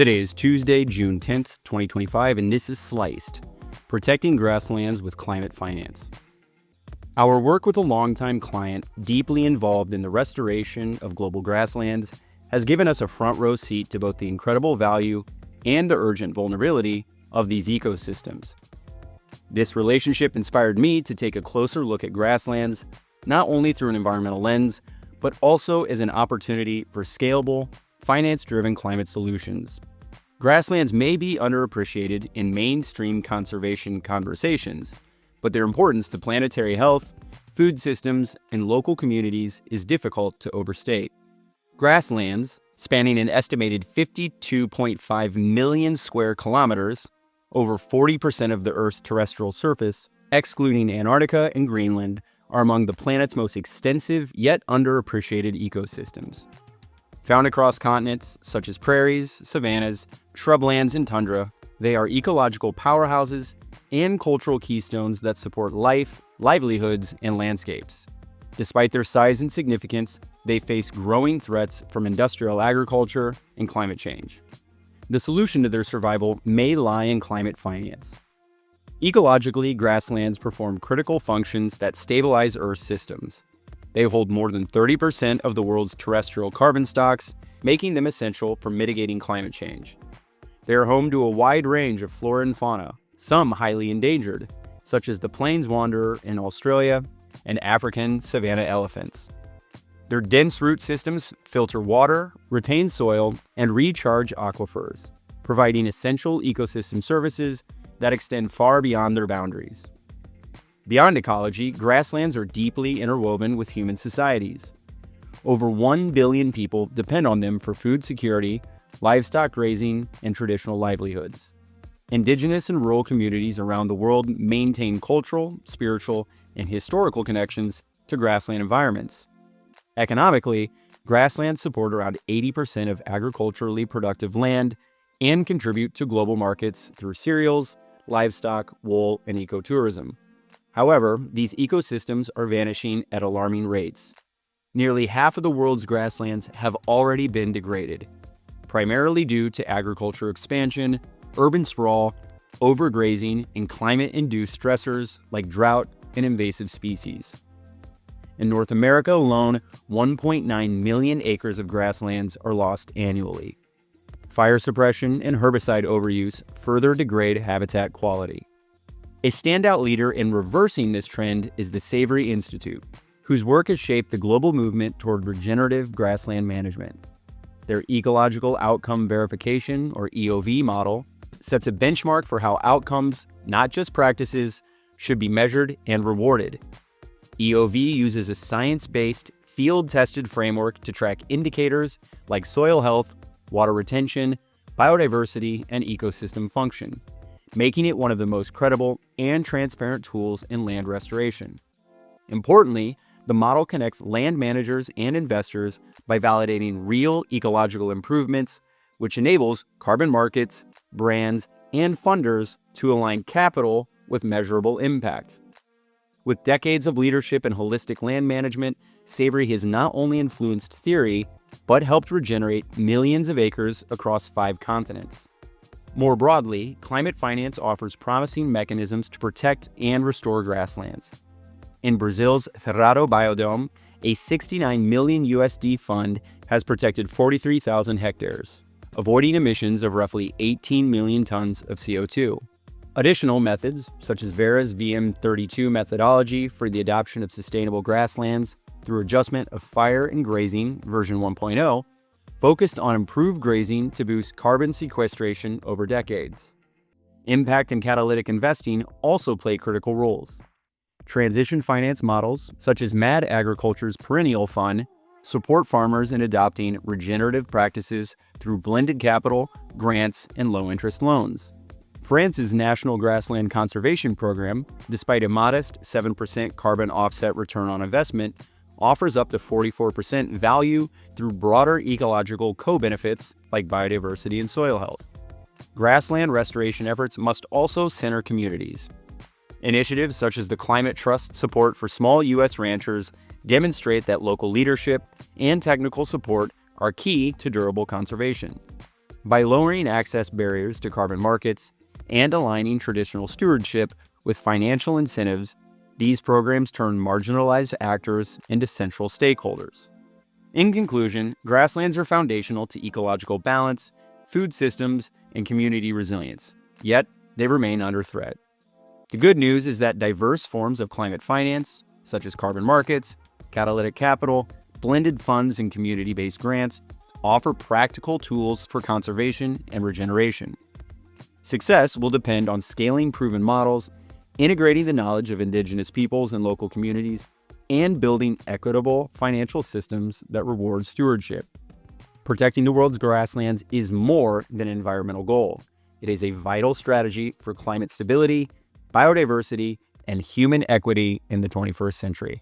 Today is Tuesday, June 10th, 2025, and this is Sliced, Protecting Grasslands with Climate Finance. Our work with a longtime client deeply involved in the restoration of global grasslands has given us a front row seat to both the incredible value and the urgent vulnerability of these ecosystems. This relationship inspired me to take a closer look at grasslands, not only through an environmental lens, but also as an opportunity for scalable, finance-driven climate solutions. Grasslands may be underappreciated in mainstream conservation conversations, but their importance to planetary health, food systems, and local communities is difficult to overstate. Grasslands, spanning an estimated 52.5 million square kilometers, over 40% of the Earth's terrestrial surface, excluding Antarctica and Greenland, are among the planet's most extensive yet underappreciated ecosystems. Found across continents such as prairies, savannas, shrublands, and tundra, they are ecological powerhouses and cultural keystones that support life, livelihoods, and landscapes. Despite their size and significance, they face growing threats from industrial agriculture and climate change. The solution to their survival may lie in climate finance. Ecologically, grasslands perform critical functions that stabilize Earth's systems. They hold more than 30% of the world's terrestrial carbon stocks, making them essential for mitigating climate change. They are home to a wide range of flora and fauna, some highly endangered, such as the plains wanderer in Australia and African savanna elephants. Their dense root systems filter water, retain soil, and recharge aquifers, providing essential ecosystem services that extend far beyond their boundaries. Beyond ecology, grasslands are deeply interwoven with human societies. Over 1 billion people depend on them for food security, livestock grazing, and traditional livelihoods. Indigenous and rural communities around the world maintain cultural, spiritual, and historical connections to grassland environments. Economically, grasslands support around 80% of agriculturally productive land and contribute to global markets through cereals, livestock, wool, and ecotourism. However, these ecosystems are vanishing at alarming rates. Nearly half of the world's grasslands have already been degraded, primarily due to agriculture expansion, urban sprawl, overgrazing, and climate-induced stressors like drought and invasive species. In North America alone, 1.9 million acres of grasslands are lost annually. Fire suppression and herbicide overuse further degrade habitat quality. A standout leader in reversing this trend is the Savory Institute, whose work has shaped the global movement toward regenerative grassland management. Their Ecological Outcome Verification, or EOV model, sets a benchmark for how outcomes, not just practices, should be measured and rewarded. EOV uses a science-based, field-tested framework to track indicators like soil health, water retention, biodiversity, and ecosystem function, making it one of the most credible and transparent tools in land restoration. Importantly, the model connects land managers and investors by validating real ecological improvements, which enables carbon markets, brands, and funders to align capital with measurable impact. With decades of leadership in holistic land management, Savory has not only influenced theory, but helped regenerate millions of acres across 5 continents. More broadly, climate finance offers promising mechanisms to protect and restore grasslands. In Brazil's Cerrado Biodome, a $69 million USD fund has protected 43,000 hectares, avoiding emissions of roughly 18 million tons of CO2. Additional methods, such as Verra's VM32 methodology for the adoption of sustainable grasslands through adjustment of fire and grazing version 1.0, focused on improved grazing to boost carbon sequestration over decades. Impact and catalytic investing also play critical roles. Transition finance models, such as Mad Agriculture's Perennial Fund, support farmers in adopting regenerative practices through blended capital, grants, and low-interest loans. France's National Grassland Conservation Program, despite a modest 7% carbon offset return on investment, offers up to 44% value through broader ecological co-benefits like biodiversity and soil health. Grassland restoration efforts must also center communities. Initiatives such as the Climate Trust support for small U.S. ranchers demonstrate that local leadership and technical support are key to durable conservation. By lowering access barriers to carbon markets and aligning traditional stewardship with financial incentives, these programs turn marginalized actors into central stakeholders. In conclusion, grasslands are foundational to ecological balance, food systems, and community resilience, yet they remain under threat. The good news is that diverse forms of climate finance, such as carbon markets, catalytic capital, blended funds, and community-based grants, offer practical tools for conservation and regeneration. Success will depend on scaling proven models, integrating the knowledge of indigenous peoples and local communities, and building equitable financial systems that reward stewardship. Protecting the world's grasslands is more than an environmental goal. It is a vital strategy for climate stability, biodiversity, and human equity in the 21st century.